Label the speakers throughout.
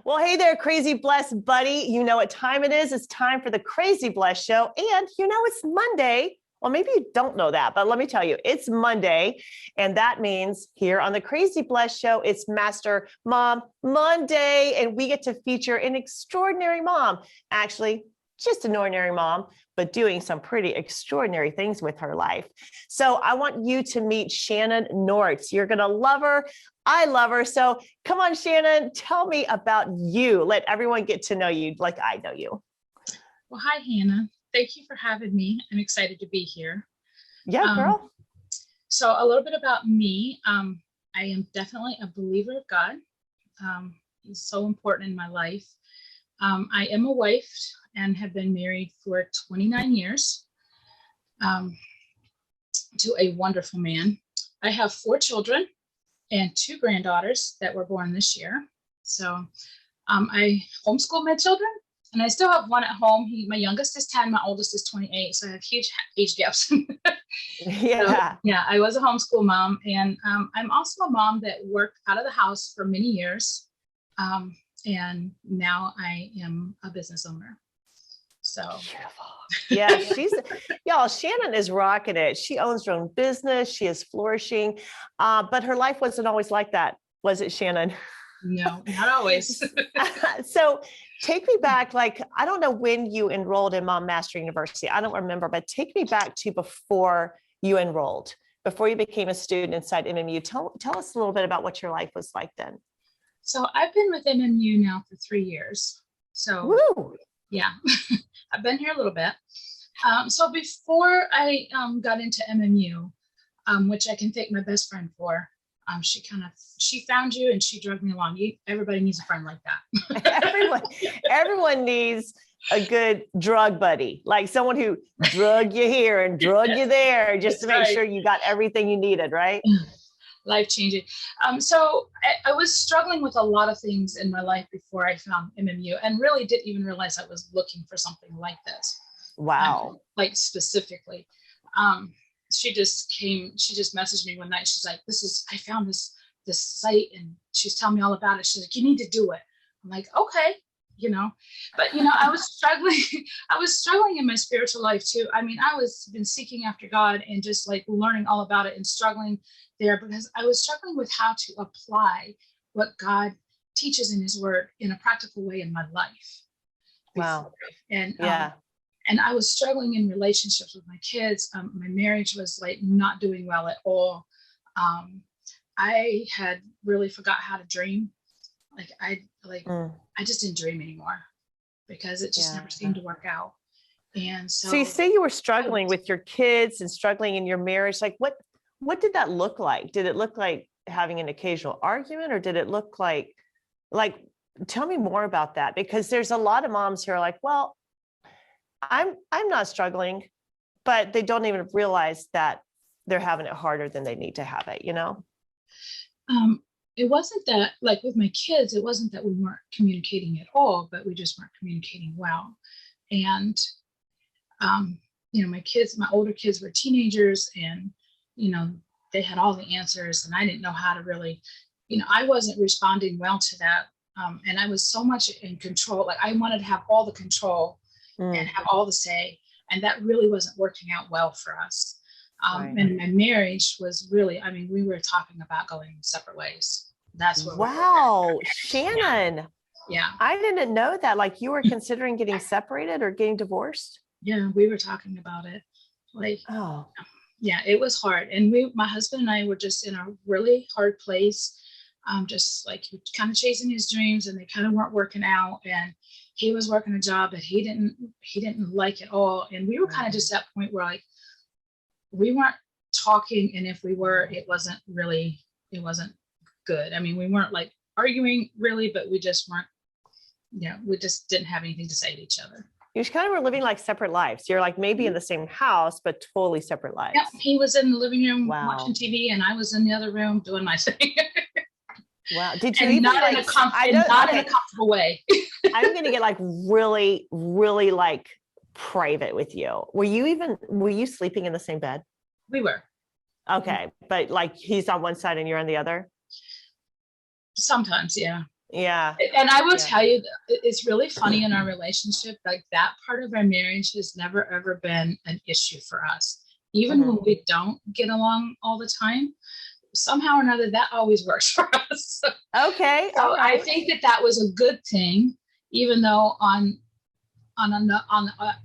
Speaker 1: Well, hey there, Crazy Blessed buddy. You know what time it is. It's time for the Crazy Blessed show. And you know, it's Monday. Well, maybe you don't know that, but let me tell you, it's Monday. And that means here on the Crazy Blessed show, it's Master Mom Monday. And we get to feature an extraordinary mom, actually, just an ordinary mom, but doing some pretty extraordinary things with her life. So I want you to meet Shannon Nortz. You're going to love her. I love her. So come on, Shannon, tell me about you. Let everyone get to know you like I know you.
Speaker 2: Well, hi, Hannah. Thank you for having me. I'm excited to be here.
Speaker 1: Yeah, girl.
Speaker 2: So a little bit about me. I am definitely a believer of God. He's so important in my life. I am a wife and have been married for 29 years to a wonderful man. I have 4 children and 2 granddaughters that were born this year. So I homeschool my children, and I still have one at home. My youngest is 10, my oldest is 28, so I have huge age gaps.
Speaker 1: Yeah.
Speaker 2: So, yeah, I was a homeschool mom, and I'm also a mom that worked out of the house for many years, and now I am a business owner. So
Speaker 1: beautiful. Yeah, y'all, Shannon is rocking it. She owns her own business. She is flourishing, but her life wasn't always like that, was it, Shannon?
Speaker 2: No, not always.
Speaker 1: So take me back, like, I don't know when you enrolled in Mom Master University. I don't remember, but take me back to before you enrolled, before you became a student inside MMU. Tell us a little bit about what your life was like then.
Speaker 2: So I've been with MMU now for 3 years. So
Speaker 1: woo.
Speaker 2: Yeah, I've been here a little bit. So before I got into MMU, which I can thank my best friend for, she found you and she drugged me along. Everybody needs a friend like
Speaker 1: that. everyone needs a good drug buddy, like someone who drug you here and drug you there, just to make sure you got everything you needed, right?
Speaker 2: Life-changing. So I was struggling with a lot of things in my life before I found MMU, and really didn't even realize I was looking for something like this.
Speaker 1: Wow.
Speaker 2: Like specifically. She just messaged me one night. She's like, I found this site, and she's telling me all about it. She's like, you need to do it. I'm like, okay, but I was struggling in my spiritual life too. I mean, been seeking after God and just like learning all about it and struggling there, because I was struggling with how to apply what God teaches in his word in a practical way in my life.
Speaker 1: Wow.
Speaker 2: And and I was struggling in relationships with my kids. My marriage was like not doing well at all. I had really forgot how to dream. I just didn't dream anymore because it just never seemed to work out. And so
Speaker 1: you say you were struggling with your kids and struggling in your marriage. Like what did that look like? Did it look like having an occasional argument, or did it look like tell me more about that? Because there's a lot of moms who are like, well, I'm not struggling, but they don't even realize that they're having it harder than they need to have it,
Speaker 2: It wasn't that, like with my kids, it wasn't that we weren't communicating at all, but we just weren't communicating well. And, my older kids were teenagers, and, they had all the answers, and I didn't know how to really, I wasn't responding well to that. And I was so much in control. Like I wanted to have all the control and have all the say. And that really wasn't working out well for us. And my marriage was really, we were talking about going separate ways. That's what.
Speaker 1: Wow, Shannon.
Speaker 2: Yeah.
Speaker 1: I didn't know that. Like you were considering getting separated or getting divorced?
Speaker 2: Yeah, we were talking about it. Yeah, it was hard. And my husband and I were just in a really hard place. Just like kind of chasing his dreams, and they kind of weren't working out. And he was working a job that he didn't like at all. And we were kind of just at that point where like we weren't talking, and if we were, it wasn't good. We weren't like arguing really, but we just weren't, we just didn't have anything to say to each other.
Speaker 1: You kind of were living like separate lives. You're like maybe in the same house, but totally separate lives.
Speaker 2: Yeah, he was in the living room watching TV, and I was in the other room doing my thing.
Speaker 1: Wow. Did you
Speaker 2: and
Speaker 1: even
Speaker 2: not in a comfortable way?
Speaker 1: I'm going to get like really, really like private with you. Were you sleeping in the same bed?
Speaker 2: We were.
Speaker 1: Okay. But like he's on one side and you're on the other?
Speaker 2: Sometimes, yeah.
Speaker 1: Yeah.
Speaker 2: And I will
Speaker 1: Yeah.
Speaker 2: tell you, it's really funny in our relationship. Like that part of our marriage has never, ever been an issue for us. Even when we don't get along all the time, somehow or another, that always works for us.
Speaker 1: Okay.
Speaker 2: So
Speaker 1: All
Speaker 2: I
Speaker 1: right.
Speaker 2: think that that was a good thing, even though on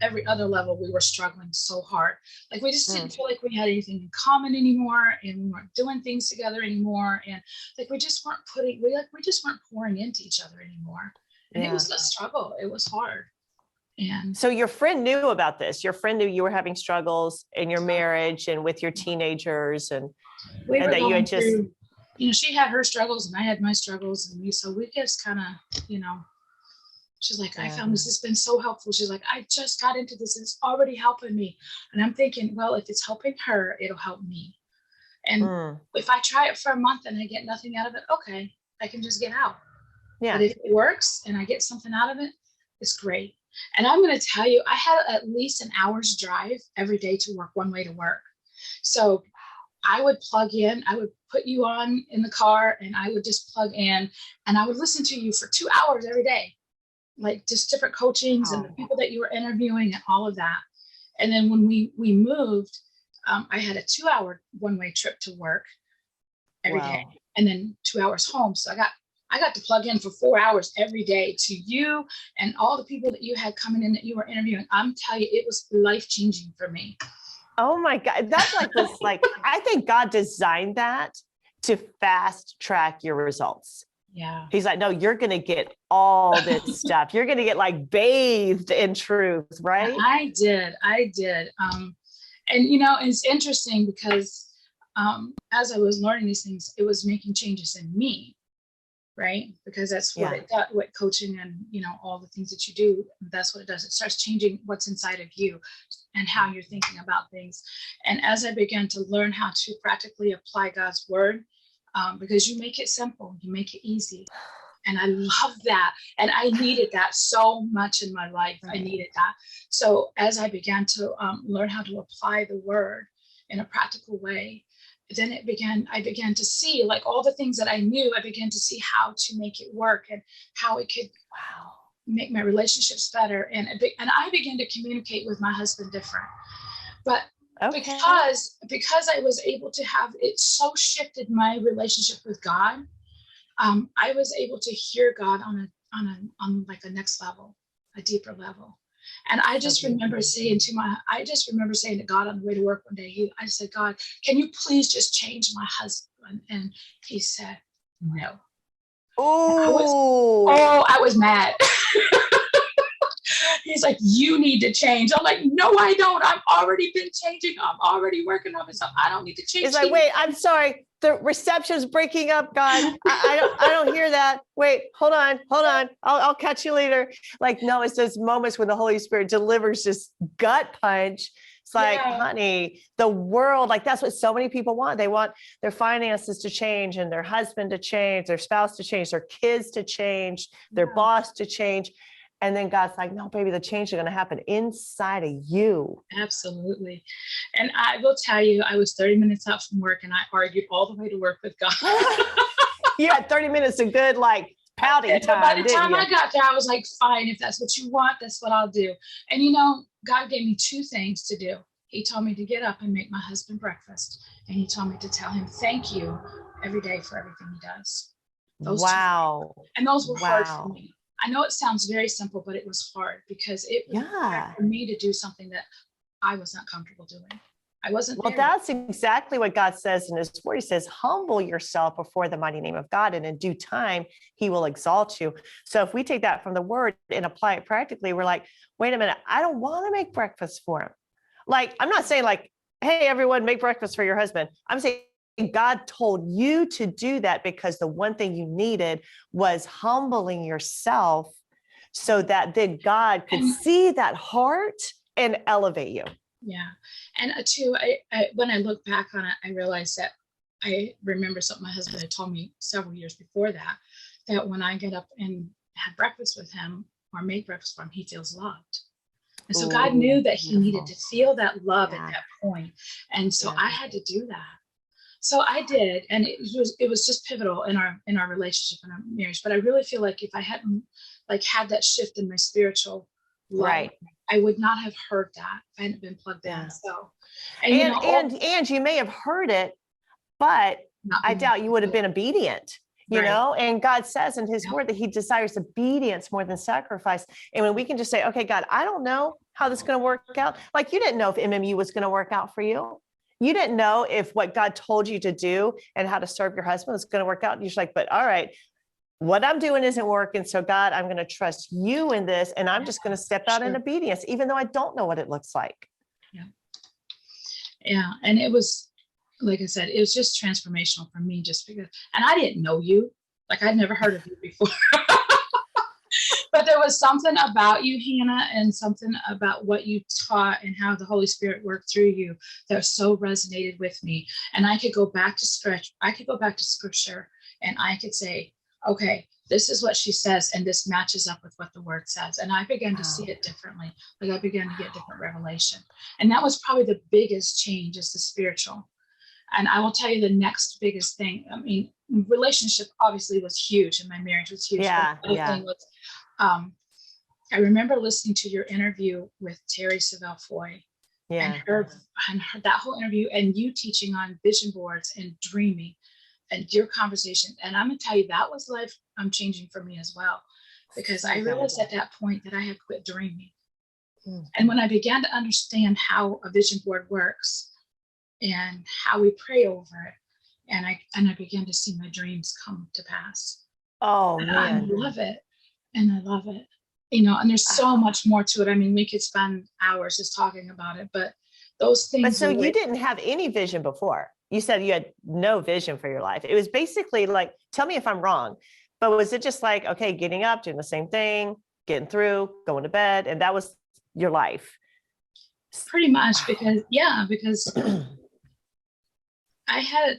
Speaker 2: every other level we were struggling so hard. Like we just didn't feel like we had anything in common anymore, and we weren't doing things together anymore, and like we just weren't pouring into each other anymore. And it was a struggle. It was hard. And
Speaker 1: so your friend knew about this. Your friend knew you were having struggles in your marriage and with your teenagers, and
Speaker 2: we were
Speaker 1: that you
Speaker 2: going
Speaker 1: had just
Speaker 2: through, she had her struggles and I had my struggles, and we just kind of, she's like, I found this has been so helpful. She's like, I just got into this and it's already helping me. And I'm thinking, well, if it's helping her, it'll help me. And if I try it for a month and I get nothing out of it, okay, I can just get out.
Speaker 1: Yeah.
Speaker 2: But if it works and I get something out of it, it's great. And I'm going to tell you, I had at least an hour's drive every day to work, one way to work. So I would plug in, I would put you on in the car, and I would just plug in, and I would listen to you for 2 hours every day, like just different coachings and the people that you were interviewing and all of that. And then when we moved, I had a 2-hour one-way trip to work every day, and then 2 hours home. So I got to plug in for 4 hours every day to you and all the people that you had coming in that you were interviewing. I'm telling you, it was life-changing for me.
Speaker 1: Oh my God. That's like this, like, I think God designed that to fast track your results.
Speaker 2: Yeah.
Speaker 1: He's like, no, you're going to get all this stuff. You're going to get like bathed in truth, right?
Speaker 2: I did. And it's interesting because as I was learning these things, it was making changes in me, right? Because that's what what coaching and, all the things that you do, that's what it does. It starts changing what's inside of you and how you're thinking about things. And as I began to learn how to practically apply God's word, because you make it simple, you make it easy. And I love that. And I needed that so much in my life. I needed that. So as I began to learn how to apply the word in a practical way, then I began to see, like, all the things that I knew, I began to see how to make it work and how it could make my relationships better. And I began to communicate with my husband different. But because I was able to have it, so shifted my relationship with God, I was able to hear God on like a next level, a deeper level. And I just remember saying to God on the way to work one day, I said, God, can you please just change my husband? And he said, no. I was mad. He's like, you need to change. I'm like, no, I don't. I've already been changing. I'm already working on myself. I don't need to change.
Speaker 1: He's like, wait, I'm sorry. The reception's breaking up, God. I don't hear that. Wait, hold on. I'll catch you later. Like, no, it's those moments when the Holy Spirit delivers this gut punch. It's like, honey, the world, like, that's what so many people want. They want their finances to change and their husband to change, their spouse to change, their kids to change, their boss to change. And then God's like, no, baby, the change is going to happen inside of you.
Speaker 2: Absolutely. And I will tell you, I was 30 minutes out from work and I argued all the way to work with God.
Speaker 1: You had 30 minutes of good, like, pouting time.
Speaker 2: By the time I got there, I was like, fine, if that's what you want, that's what I'll do. And, God gave me 2 things to do. He told me to get up and make my husband breakfast. And he told me to tell him thank you every day for everything he does. Those 2 things. And those were hard for me. I know it sounds very simple, but it was hard because it was hard for me to do something that I was not comfortable doing. I wasn't.
Speaker 1: Well, that's exactly what God says in his word. He says, humble yourself before the mighty name of God, and in due time, he will exalt you. So if we take that from the word and apply it practically, we're like, wait a minute, I don't want to make breakfast for him. Like, I'm not saying like, hey, everyone, make breakfast for your husband. I'm saying God told you to do that because the one thing you needed was humbling yourself so that then God could see that heart and elevate you.
Speaker 2: Yeah. And too, I when I look back on it, I realized that I remember something my husband had told me several years before that when I get up and have breakfast with him or make breakfast for him, he feels loved. And so God knew that he needed to feel that love at that point. And so I had to do that. So I did, and it was just pivotal in our relationship and our marriage. But I really feel like if I hadn't like had that shift in my spiritual life,
Speaker 1: Right.
Speaker 2: I would not have heard that if I hadn't been plugged
Speaker 1: Yeah.
Speaker 2: in. So,
Speaker 1: And you may have heard it, but I doubt you would have been obedient, you know, and God says in his word that he desires obedience more than sacrifice. And when we can just say, okay, God, I don't know how this is going to work out. Like you didn't know if MMU was going to work out for you. You didn't know if what God told you to do and how to serve your husband was going to work out. You're just like, but all right, what I'm doing isn't working. So God, I'm going to trust you in this. And I'm just going to step out in obedience, even though I don't know what it looks like.
Speaker 2: Yeah. Yeah. And it was, like I said, it was just transformational for me just because, and I didn't know you, like I'd never heard of you before. But there was something about you, Hannah, and something about what you taught and how the Holy Spirit worked through you that so resonated with me. And I could go back to scripture and I could say, okay, this is what she says, and this matches up with what the word says. And I began to see it differently. Like I began to get different revelation. And that was probably the biggest change, is the spiritual. And I will tell you the next biggest thing. I mean, relationship obviously was huge, and my marriage was huge.
Speaker 1: Yeah.
Speaker 2: The other thing was, I remember listening to your interview with Terry Savelle Foy, and her that whole interview, and you teaching on vision boards and dreaming, and your conversation. And I'm gonna tell you, that was life changing for me as well, because I realized at that point that I had quit dreaming. And when I began to understand how a vision board works and how we pray over it, and I began to see my dreams come to pass.
Speaker 1: Oh,
Speaker 2: and
Speaker 1: man.
Speaker 2: I love it. And I love it, you know, and there's so much more to it. I mean, we could spend hours just talking about it, but those things.
Speaker 1: But so you didn't have any vision before. You said you had no vision for your life. It was basically like, tell me if I'm wrong, but was it just like, okay, getting up, doing the same thing, getting through, going to bed, and that was your life?
Speaker 2: Pretty much. Because I had,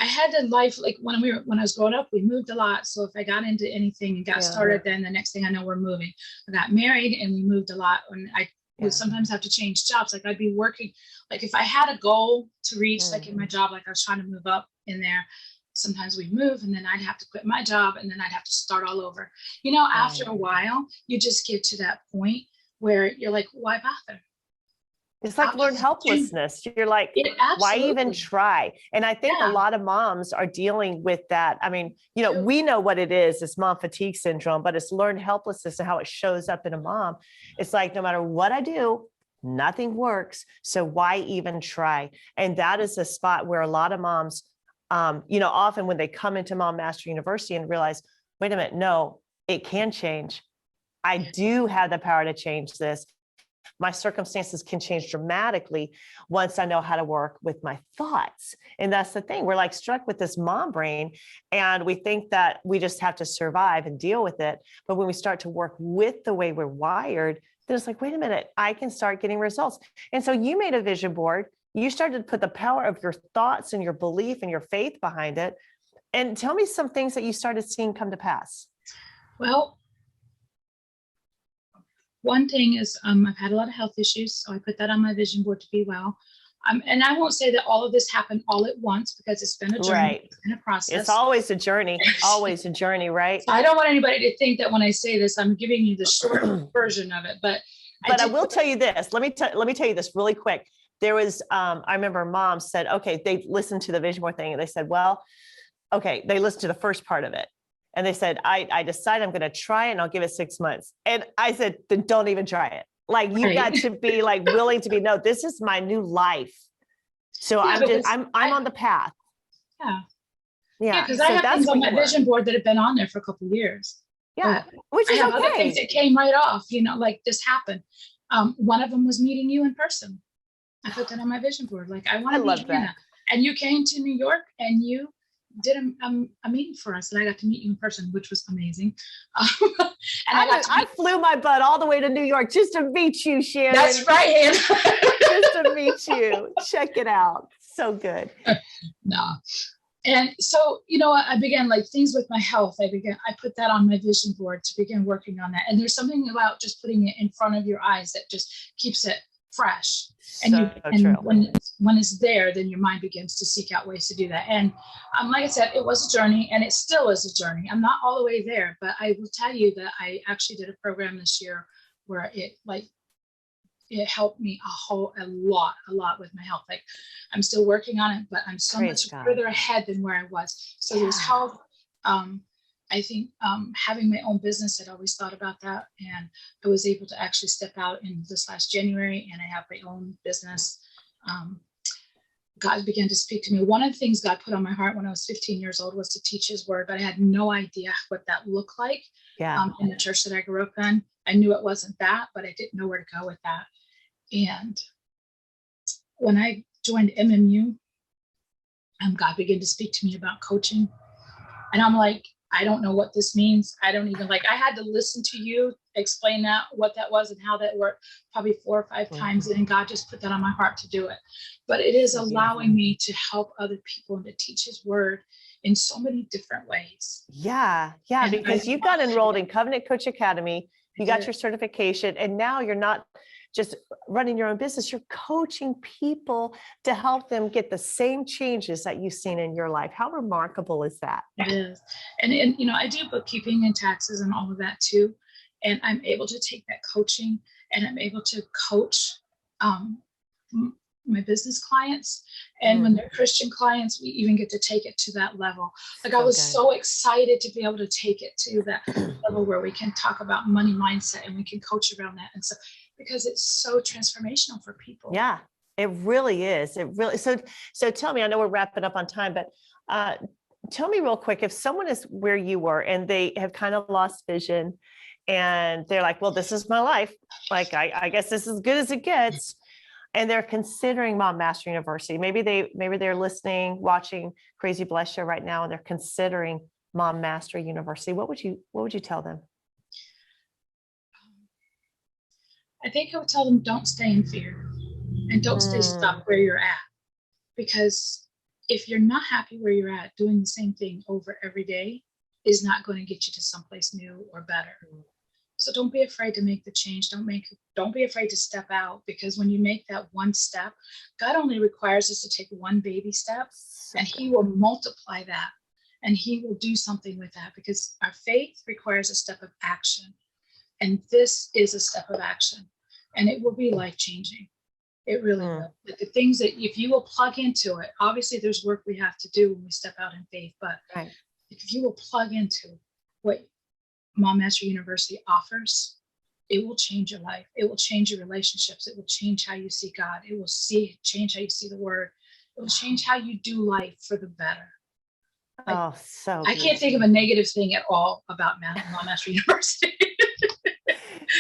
Speaker 2: I had a life, like when I was growing up, we moved a lot. So if I got into anything and got started, then the next thing I know, we're moving. I got married and we moved a lot. And I would sometimes have to change jobs. Like I'd be working, like if I had a goal to reach, like in my job, like I was trying to move up in there, sometimes we'd move and then I'd have to quit my job and then I'd have to start all over. After a while, you just get to that point where you're like, why bother?
Speaker 1: It's like learned helplessness. You're like, why even try? And I think a lot of moms are dealing with that. I mean, we know what it is. It's mom fatigue syndrome, but it's learned helplessness and how it shows up in a mom. It's like, no matter what I do, nothing works. So why even try? And that is a spot where a lot of moms, often when they come into Mom Master University and realize, wait a minute, no, it can change. I do have the power to change this. My circumstances can change dramatically once I know how to work with my thoughts. And that's the thing. We're like struck with this mom brain, and we think that we just have to survive and deal with it. But when we start to work with the way we're wired, then it's like, wait a minute, I can start getting results. And so you made a vision board. You started to put the power of your thoughts and your belief and your faith behind it. And tell me some things that you started seeing come to pass.
Speaker 2: Well, one thing is I've had a lot of health issues, so I put that on my vision board to be well. And I won't say that all of this happened all at once, because it's been a journey,
Speaker 1: right.
Speaker 2: It's been a process.
Speaker 1: It's always a journey, right?
Speaker 2: So I don't want anybody to think that when I say this, I'm giving you the short version of it. But
Speaker 1: I will tell you this. Let me tell you this really quick. There was, I remember mom said, okay, they listened to the vision board thing, and they said, well, okay, they listened to the first part of it. And they said, I decided I'm going to try it and I'll give it 6 months. And I said, then don't even try it. Like you got to be like willing to be, no, this is my new life. So I'm on the path.
Speaker 2: Yeah.
Speaker 1: Yeah.
Speaker 2: Because I have things on my vision board that have been on there for a couple of years.
Speaker 1: Yeah. Which is
Speaker 2: I have other things that came right off, like this happened. One of them was meeting you in person. I put that on my vision board. Like I want to meet Hannah. And you came to New York and you did a meeting for us, and I got to meet you in person, which was amazing. And
Speaker 1: I flew my butt all the way to New York just to meet you, Shannon.
Speaker 2: That's right, Hannah.
Speaker 1: Just to meet you. Check it out. So good.
Speaker 2: No. And so, I began like things with my health. I put that on my vision board to begin working on that. And there's something about just putting it in front of your eyes that just keeps it fresh.
Speaker 1: So
Speaker 2: And
Speaker 1: true.
Speaker 2: when it's there, then your mind begins to seek out ways to do that. And like I said, it was a journey, and it still is a journey. I'm not all the way there, but I will tell you that I actually did a program this year where it helped me a lot with my health. Like, I'm still working on it, but I'm so much further ahead than where I was. So there's health. I think having my own business, I'd always thought about that. And I was able to actually step out in this last January, and I have my own business. God began to speak to me. One of the things God put on my heart when I was 15 years old was to teach his word, but I had no idea what that looked like in the church that I grew up in. I knew it wasn't that, but I didn't know where to go with that. And when I joined MMU, God began to speak to me about coaching. And I'm like, I don't know what this means. I don't even I had to listen to you explain what that was and how that worked probably 4 or 5 times. And God just put that on my heart to do it. But it is allowing me to help other people and to teach his word in so many different ways.
Speaker 1: Yeah. And because you got enrolled in Covenant Coach Academy, you got your certification, and now you're not just running your own business, you're coaching people to help them get the same changes that you've seen in your life. How remarkable is that?
Speaker 2: It is. And I do bookkeeping and taxes and all of that too. And I'm able to take that coaching, and I'm able to coach my business clients. And when they're Christian clients, we even get to take it to that level. I was so excited to be able to take it to that level where we can talk about money mindset, and we can coach around that. And so, because it's so transformational for people.
Speaker 1: Yeah, it really is. So tell me, I know we're wrapping up on time, but tell me real quick, if someone is where you were and they have kind of lost vision and they're like, well, this is my life. Like, I guess this is as good as it gets. And they're considering Mom Master University. Maybe they're listening, watching Crazy Blessed Show right now, and they're considering Mom Master University. What would you tell them?
Speaker 2: I think I would tell them, don't stay in fear and don't stay stuck where you're at. Because if you're not happy where you're at, doing the same thing over every day is not going to get you to someplace new or better. So don't be afraid to make the change. Don't be afraid to step out, because when you make that one step, God only requires us to take one baby step, and he will multiply that, and he will do something with that, because our faith requires a step of action. And this is a step of action, and it will be life-changing. It really will. But the things that, if you will plug into it, obviously there's work we have to do when we step out in faith, but if you will plug into what Mom Master University offers, it will change your life. It will change your relationships. It will change how you see God. It will change how you see the word. It will change how you do life for the better. I can't think of a negative thing at all about Mom Master University.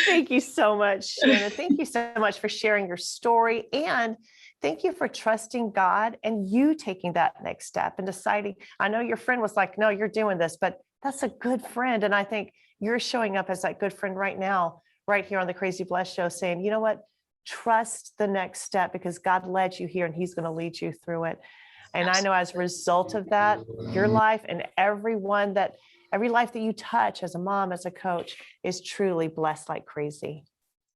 Speaker 1: Thank you so much, Shannon. Thank you so much for sharing your story, and thank you for trusting God and you taking that next step and deciding. I know your friend was like, no, you're doing this, but that's a good friend. And I think you're showing up as that good friend right now, right here on the Crazy Blessed Show, saying, you know what, trust the next step, because God led you here and he's going to lead you through it. And I know as a result of that, your life and every life that you touch as a mom, as a coach, is truly blessed like crazy.